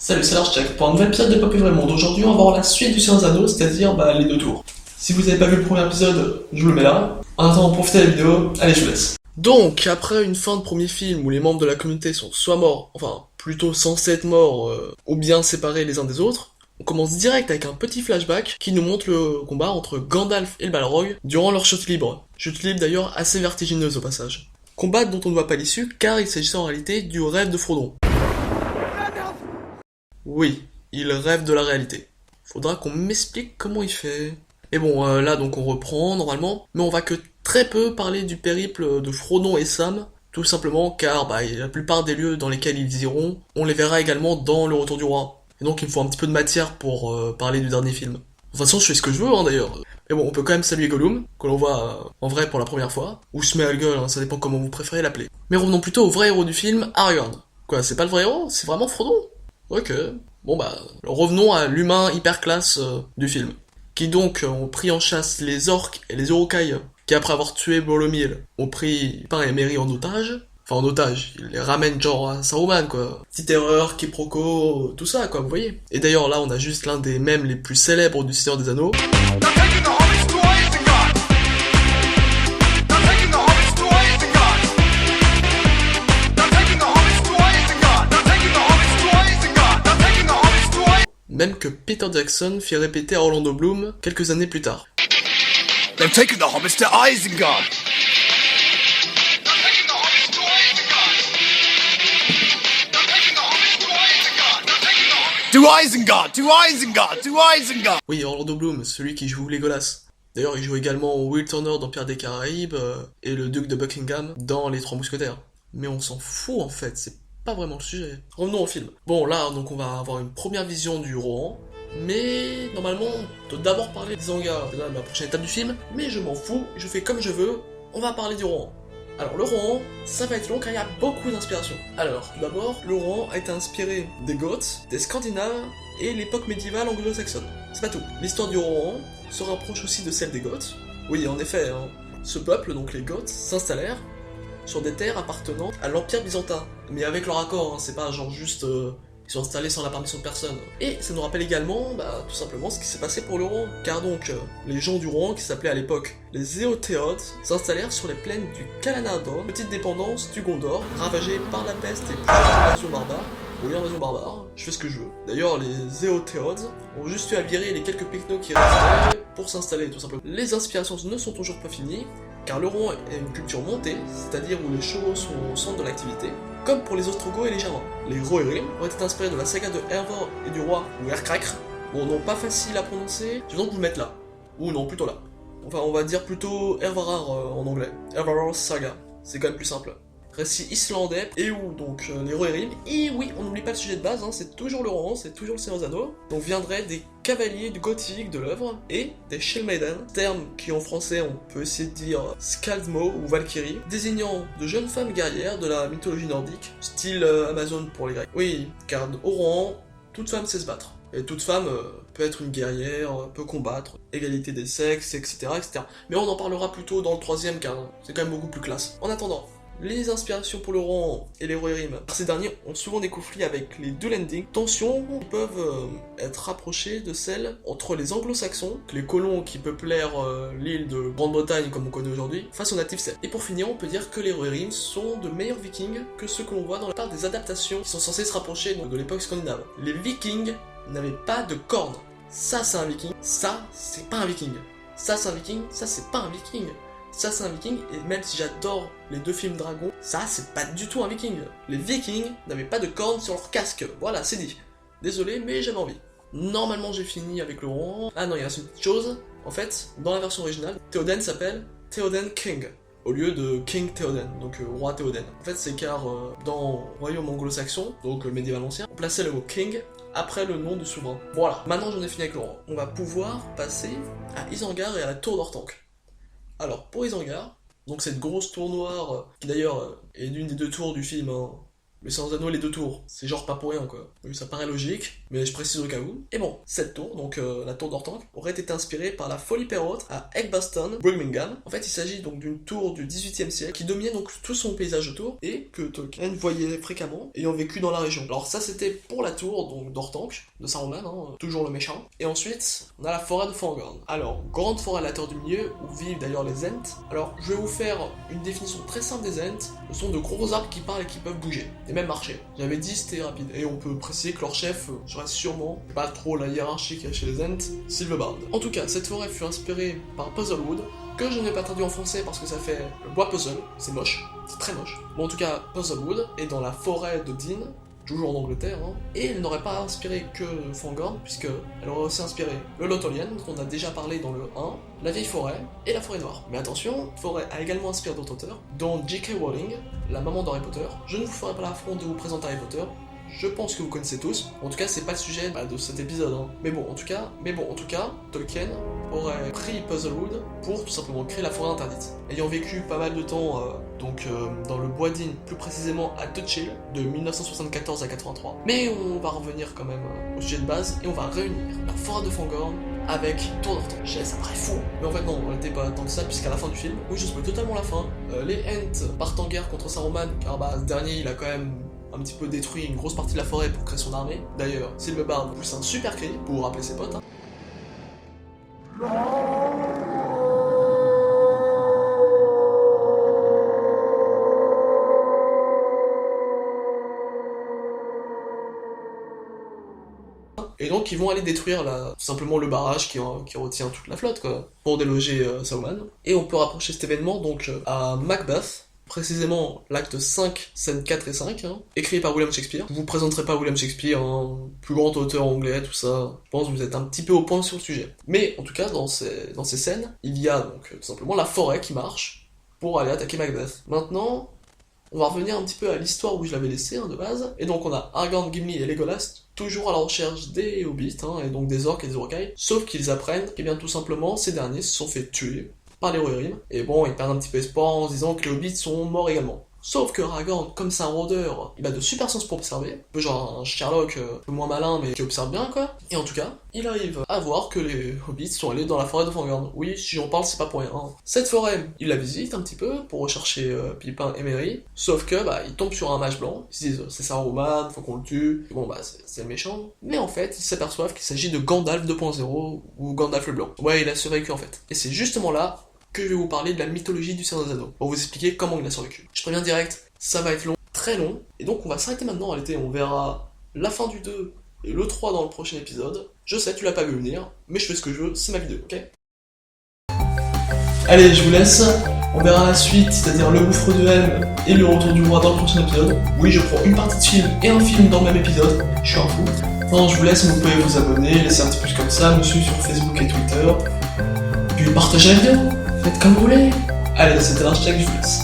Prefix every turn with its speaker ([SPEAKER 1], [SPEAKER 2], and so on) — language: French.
[SPEAKER 1] Salut, c'est l'Archeck pour un nouvel épisode de Populaire Monde. Aujourd'hui, on va voir la suite du Seigneur des Anneaux, c'est-à-dire les deux tours. Si vous n'avez pas vu le premier épisode, je vous le mets là. En attendant, profitez de la vidéo. Allez, je vous laisse. Donc, après une fin de premier film où les membres de la communauté sont soit morts, enfin, plutôt censés être morts, ou bien séparés les uns des autres, on commence direct avec un petit flashback qui nous montre le combat entre Gandalf et le Balrog durant leur chute libre. Chute libre d'ailleurs assez vertigineuse au passage. Combat dont on ne voit pas l'issue car il s'agissait en réalité du rêve de Frodon. Oui, il rêve de la réalité. Faudra qu'on m'explique comment il fait. Mais bon, là donc on reprend normalement, mais on va que très peu parler du périple de Frodon et Sam, tout simplement car la plupart des lieux dans lesquels ils iront, on les verra également dans Le Retour du Roi. Et donc il me faut un petit peu de matière pour parler du dernier film. De toute façon, je fais ce que je veux d'ailleurs. Mais bon, on peut quand même saluer Gollum, que l'on voit en vrai pour la première fois, ou Sméagol, ça dépend comment vous préférez l'appeler. Mais revenons plutôt au vrai héros du film, Aragorn. Quoi, c'est pas le vrai héros? C'est vraiment Frodon? Ok, bon revenons à l'humain hyper classe du film. Qui donc ont pris en chasse les orques et les Uruk-hai, qui après avoir tué Boromir, ont pris Pain et Merry en otage. Enfin en otage, ils les ramènent genre à Saruman quoi. Petite erreur, quiproquo, tout ça quoi, vous voyez. Et d'ailleurs là on a juste l'un des mèmes les plus célèbres du Seigneur des Anneaux. Même que Peter Jackson fit répéter à Orlando Bloom quelques années plus tard.
[SPEAKER 2] They've taken the hobbits to Isengard. To Isengard, to Isengard, to Isengard.
[SPEAKER 1] Oui, Orlando Bloom, celui qui joue Legolas. D'ailleurs, il joue également Will Turner dans Pirates des Caraïbes et le duc de Buckingham dans Les Trois Mousquetaires. Mais on s'en fout en fait, c'est pas vraiment le sujet. Revenons au film. Bon, là, donc on va avoir une première vision du Rohan. Mais normalement, on doit d'abord parler d'Isengard, c'est là la prochaine étape du film, mais je m'en fous, je fais comme je veux, on va parler du Rohan. Alors le Rohan, ça va être long car il y a beaucoup d'inspiration. Alors, tout d'abord, le Rohan a été inspiré des Goths, des Scandinaves et l'époque médiévale anglo-saxonne. C'est pas tout. L'histoire du Rohan se rapproche aussi de celle des Goths. Oui, en effet, ce peuple, donc les Goths, s'installèrent sur des terres appartenant à l'Empire byzantin. Mais avec leur accord, c'est pas genre juste... Ils sont installés sans la permission de personne. Et ça nous rappelle également, tout simplement, ce qui s'est passé pour le Rohan. Car donc, les gens du Rohan, qui s'appelaient à l'époque les Éotéodes, s'installèrent sur les plaines du Calanadon, petite dépendance du Gondor, ravagée par la peste et plusieurs invasions barbares. Oui, invasion barbare, je fais ce que je veux. D'ailleurs, les Éotéodes ont juste eu à virer les quelques picnos qui restaient pour s'installer, tout simplement. Les inspirations ne sont toujours pas finies, car le Rohan est une culture montée, c'est-à-dire où les chevaux sont au centre de l'activité, comme pour les Ostrogoths et les Germains. Les Rohirrim ont été inspirés de la saga de Eivor et du roi, ou Erkrakr. Bon, non, pas facile à prononcer, je vais donc vous le mettre là. Ou non, plutôt là. Enfin, on va dire plutôt Ervarar en anglais. Ervarar's Saga, c'est quand même plus simple. Récit islandais, et où donc les Rohirrim, et oui, on n'oublie pas le sujet de base, c'est toujours le Rohan, c'est toujours le Seigneur des Anneaux, donc viendraient des cavaliers du gothique de l'œuvre, et des Shilmaiden, terme qui en français on peut essayer de dire Skaldmo ou Valkyrie, désignant de jeunes femmes guerrières de la mythologie nordique, style Amazon pour les Grecs. Oui, car au Rohan, toute femme sait se battre. Et toute femme peut être une guerrière, peut combattre, égalité des sexes, etc., etc. Mais on en parlera plutôt dans le troisième car c'est quand même beaucoup plus classe. En attendant, les inspirations pour le Rohan et les Rohirrim, ces derniers ont souvent des conflits avec les Dunedain, tensions qui peuvent être rapprochées de celles entre les anglo-saxons, les colons qui peuplèrent l'île de Grande-Bretagne comme on connaît aujourd'hui, face aux natifs celtes. Et pour finir, on peut dire que les Rohirrim sont de meilleurs vikings que ceux que l'on voit dans la part des adaptations qui sont censées se rapprocher de l'époque scandinave. Les vikings n'avaient pas de cornes. Ça c'est un viking, ça c'est pas un viking. Ça c'est un viking, ça c'est pas un viking. Ça c'est un viking, et même si j'adore les deux films dragons, ça c'est pas du tout un viking. Les vikings n'avaient pas de cornes sur leur casque, voilà, c'est dit. Désolé, mais j'avais envie. Normalement j'ai fini avec le Rohan. Ah non, il reste une petite chose. En fait, dans la version originale, Théoden s'appelle Théoden King, au lieu de King Théoden, donc roi Théoden. En fait c'est car dans le royaume anglo-saxon, donc le médiéval ancien, on plaçait le mot King après le nom du souverain. Voilà, maintenant j'en ai fini avec le Rohan. On va pouvoir passer à Isengard et à la tour d'Orthanc. Alors, pour Isengard, donc cette grosse tour noire, qui d'ailleurs est l'une des deux tours du film, Le Seigneur des Anneaux, les 2 tours, c'est genre pas pour rien quoi. Oui, ça paraît logique, mais je précise au cas où. Et bon, cette tour, donc la tour d'Orthanc, aurait été inspirée par la Folie Perrotte à Edgbaston, Birmingham. En fait, il s'agit donc d'une tour du 18e siècle qui dominait donc tout son paysage autour et que Tolkien voyait fréquemment ayant vécu dans la région. Alors ça c'était pour la tour donc d'Orthanc, de Saruman, hein, toujours le méchant. Et ensuite, on a la forêt de Fangorn. Alors, grande forêt à la terre du milieu où vivent d'ailleurs les Ents. Alors, je vais vous faire une définition très simple des Ents. Ce sont de gros arbres qui parlent et qui peuvent bouger, et même marcher. J'avais dit c'était rapide. Et on peut préciser que leur chef serait sûrement pas trop la hiérarchie qu'il y a chez les Ents, Silverbard. En tout cas, cette forêt fut inspirée par Puzzlewood, que je n'ai pas traduit en français parce que ça fait le bois puzzle, c'est moche, c'est très moche. Bon, en tout cas, Puzzlewood est dans la forêt de Dean, toujours en Angleterre, hein, et elle n'aurait pas inspiré que Fangorn, puisque elle aurait aussi inspiré le Lothlorien, dont on a déjà parlé dans le 1, la vieille forêt et la forêt noire. Mais attention, forêt a également inspiré d'autres auteurs, dont J.K. Rowling, la maman d'Harry Potter. Je ne vous ferai pas l'affront de vous présenter Harry Potter, je pense que vous connaissez tous. En tout cas, c'est pas le sujet de cet épisode. Hein. Mais bon, en tout cas, Tolkien aurait pris Puzzlewood pour tout simplement créer la forêt interdite. Ayant vécu pas mal de temps dans le bois d'Inn, plus précisément à Tuchil, de 1974 à 83. Mais on va revenir quand même au sujet de base et on va réunir la forêt de Fangorn avec Tour d'Orthanc. Je sais, ça paraît fou, mais en fait non, on n'était pas tant que ça, puisqu'à la fin du film, oui je spoil totalement la fin, les Ents partent en guerre contre Saruman, car ce dernier il a quand même un petit peu détruit une grosse partie de la forêt pour créer son armée. D'ailleurs, Silverbard pousse un super cri pour rappeler ses potes. Hein. Et donc ils vont aller détruire tout simplement le barrage qui retient toute la flotte quoi, pour déloger Saruman. Et on peut rapprocher cet événement donc à Macbeth, précisément l'acte 5, scènes 4 et 5, hein, écrit par William Shakespeare. Je vous présenterai pas William Shakespeare, hein, plus grand auteur anglais, tout ça. Je pense que vous êtes un petit peu au point sur le sujet. Mais en tout cas, dans ces scènes, il y a donc tout simplement la forêt qui marche pour aller attaquer Macbeth. Maintenant, on va revenir un petit peu à l'histoire où je l'avais laissé de base. Et donc on a Aragorn, Gimli et Legolas, toujours à la recherche des hobbits, et donc des orques et des uruk-hai, sauf qu'ils apprennent que bien tout simplement ces derniers se sont fait tuer par les Rohirrim, et bon, ils perdent un petit peu espoir en se disant que les hobbits sont morts également. Sauf que Aragorn, comme c'est un rôdeur, il a de super sens pour observer, un peu genre un Sherlock un peu moins malin mais qui observe bien quoi, et en tout cas, il arrive à voir que les hobbits sont allés dans la forêt de Fangorn. Oui, si j'en parle, c'est pas pour rien. Hein. Cette forêt, il la visite un petit peu pour rechercher Pippin et Merry, sauf que il tombe sur un mage blanc, ils se disent c'est Saruman, faut qu'on le tue, bon c'est le méchant, mais en fait, ils s'aperçoivent qu'il s'agit de Gandalf 2.0 ou Gandalf le Blanc. Ouais, il a survécu en fait. Et c'est justement là que je vais vous parler de la mythologie du Seigneur des Anneaux, pour vous expliquer comment il a survécu. Je préviens direct, ça va être long, très long, et donc on va s'arrêter maintenant, en réalité on verra la fin du 2 et le 3 dans le prochain épisode. Je sais, tu l'as pas vu venir, mais je fais ce que je veux, c'est ma vidéo, ok? Allez, je vous laisse, on verra la suite, c'est-à-dire le gouffre de Helm et le retour du roi dans le prochain épisode. Oui, je prends une partie de film et un film dans le même épisode, je suis un fou. Non, je vous laisse, vous pouvez vous abonner, laisser un petit pouce comme ça, me suivre sur Facebook et Twitter, puis partagez la vidéo. Faites comme vous voulez. Allez, c'était l'Architecte, je vous laisse.